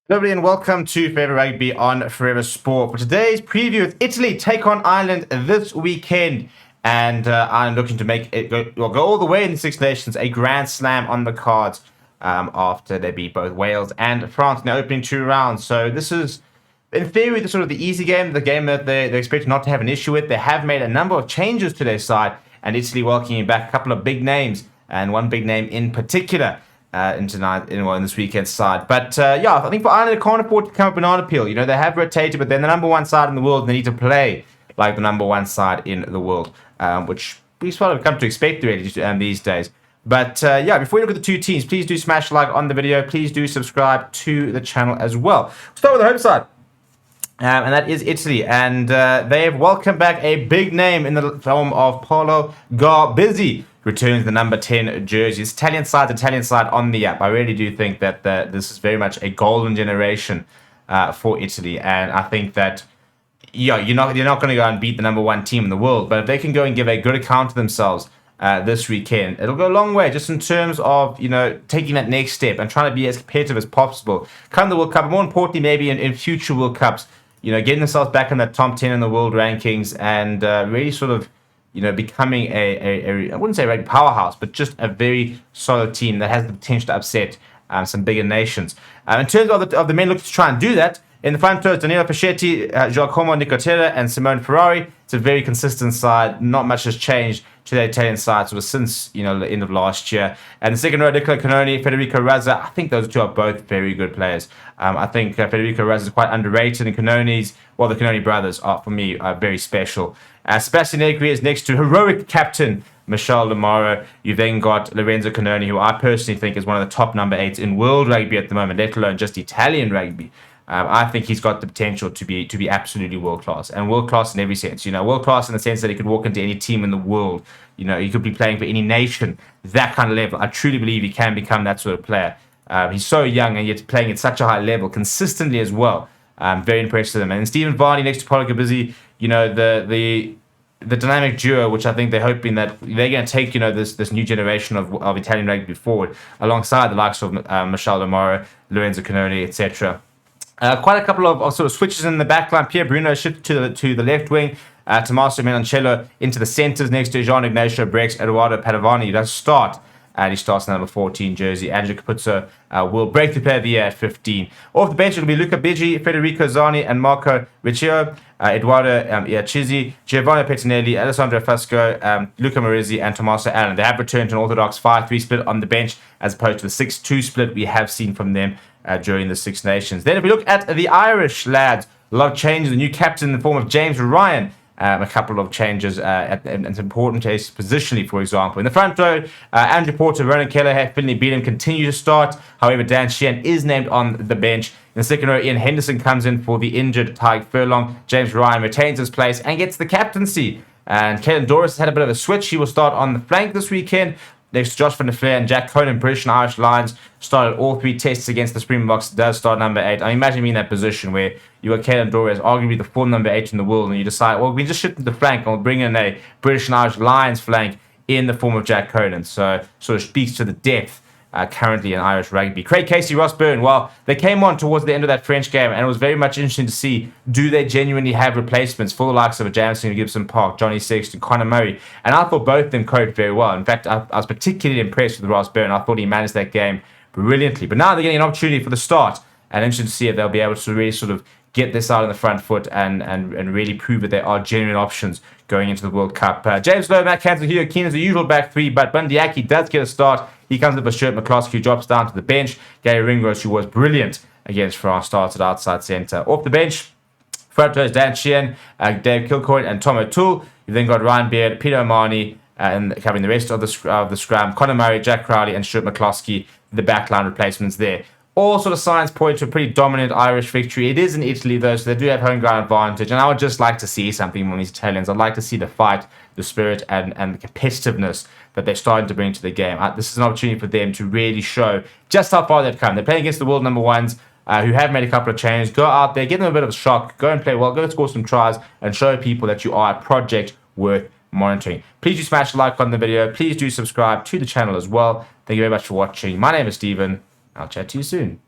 Hello everybody and welcome to Forever Rugby on Forever Sport. For today's preview, with Italy take on Ireland this weekend. And Ireland looking to make it go all the way in the Six Nations, a grand slam on the cards after they beat both Wales and France in the opening two rounds. So this is, in theory, the sort of the easy game, the game that they expect not to have an issue with. They have made a number of changes to their side, and Italy welcoming back a couple of big names, and one big name in particular. In this weekend's side. But I think for Ireland, they can't afford to come up banana peel. You know, they have rotated, but they're the number one side in the world, and they need to play like the number one side in the world, which we sort of come to expect really these days. But before we look at the two teams, please do smash like on the video. Please do subscribe to the channel as well. We'll start with the home side. And that is Italy. And they have welcomed back a big name in the form of Paolo GARBISI. Returns the number 10 jersey. It's Italian side on the app. I really do think that this is very much a golden generation for Italy. And I think that you're not going to go and beat the number one team in the world. But if they can go and give a good account of themselves this weekend, it'll go a long way just in terms of, taking that next step and trying to be as competitive as possible. Come the World Cup, more importantly, maybe in future World Cups, getting themselves back in the top 10 in the world rankings and really sort of, becoming a I wouldn't say a powerhouse, but just a very solid team that has the potential to upset some bigger nations. In terms of the men looking to try and do that, in the front row, Danilo Pescetti, Giacomo Nicotera, and Simone Ferrari. It's a very consistent side. Not much has changed to the Italian side sort of since the end of last year. And the second row, Nicola Canoni, Federico Razza. I think those two are both very good players. I think Federico Razza is quite underrated, and the Canoni brothers are, for me, very special. Sebastian Negri is next to heroic captain Michel Lamaro. You've then got Lorenzo Canoni, who I personally think is one of the top number 8s in world rugby at the moment, let alone just Italian rugby. I think he's got the potential to be absolutely world class, and world class in every sense. World class in the sense that he could walk into any team in the world. He could be playing for any nation. That kind of level. I truly believe he can become that sort of player. He's so young and yet playing at such a high level consistently as well. Very impressed with him. And Stephen Varney next to Paolo GARBISI, the dynamic duo, which I think they're hoping that they're going to take, this new generation of Italian rugby forward, alongside the likes of Michel Lamaro, Lorenzo Canoni, etc. Quite a couple of sort of switches in the back line. Pierre Bruno shifted to the left wing. Tommaso Menoncello into the centres next to Jean Ignacio Brex. Eduardo Padovani does start. And he starts in number 14 jersey. Andrew Capuzzo will break the player of the year at 15. Off the bench, it'll be Luca Bigi, Federico Zani, and Marco Riccio, Eduardo Iacchizzi, Giovanni Pettinelli, Alessandro Fasco, Luca Marizzi, and Tommaso Allen. They have returned to an orthodox 5-3 split on the bench, as opposed to the 6-2 split we have seen from them during the Six Nations. Then if we look at the Irish lads, a lot of changes. The new captain in the form of James Ryan. A couple of changes at important cases positionally, for example. In the front row, Andrew Porter, Ronan Kelleher, Finlay Bealham continue to start. However, Dan Sheehan is named on the bench. In the second row, Ian Henderson comes in for the injured Tyke Furlong. James Ryan retains his place and gets the captaincy. And Caelan Doris has had a bit of a switch. He will start on the flank this weekend. Next to Josh van der Flair and Jack Conan, British and Irish Lions, started all 3 tests against the Springboks, does start number 8. I imagine being in that position where you got Caelan Doris, arguably the full number 8 in the world, and you decide, well, we just shift to the flank and we'll bring in a British and Irish Lions flank in the form of Jack Conan. So sort of speaks to the depth currently in Irish rugby. Craig Casey, Ross Byrne, well, they came on towards the end of that French game, and it was very much interesting to see, do they genuinely have replacements for the likes of a Jamison Gibson Park, Johnny Sexton, Conor Murray? And I thought both of them coped very well. In fact, I was particularly impressed with Ross Byrne. I thought he managed that game brilliantly. But now they're getting an opportunity for the start, and interesting to see if they'll be able to really sort of get this out on the front foot and really prove that there are genuine options going into the World Cup. James Lowe, Matt Cancel, Hugo Keane is the usual back 3, but Bundyaki does get a start. He comes up with Stuart McCloskey, who drops down to the bench. Gary Ringrose, who was brilliant against France, started outside centre. Off the bench, front row is Dan Sheehan, Dave Kilcoyne, and Tom O'Toole. You've then got Ryan Beard, Peter O'Mahony, and covering the rest of the scrum. Conor Murray, Jack Crowley, and Stuart McCloskey, the backline replacements there. All sort of signs point to a pretty dominant Irish victory. It is in Italy, though, so they do have home ground advantage. And I would just like to see something from these Italians. I'd like to see the fight, the spirit, and the competitiveness that they're starting to bring to the game. This is an opportunity for them to really show just how far they've come. They're playing against the world number 1s who have made a couple of changes. Go out there, give them a bit of a shock, go and play well, go and score some tries, and show people that you are a project worth monitoring. Please do smash a like on the video. Please do subscribe to the channel as well. Thank you very much for watching. My name is Stephen. I'll chat to you soon.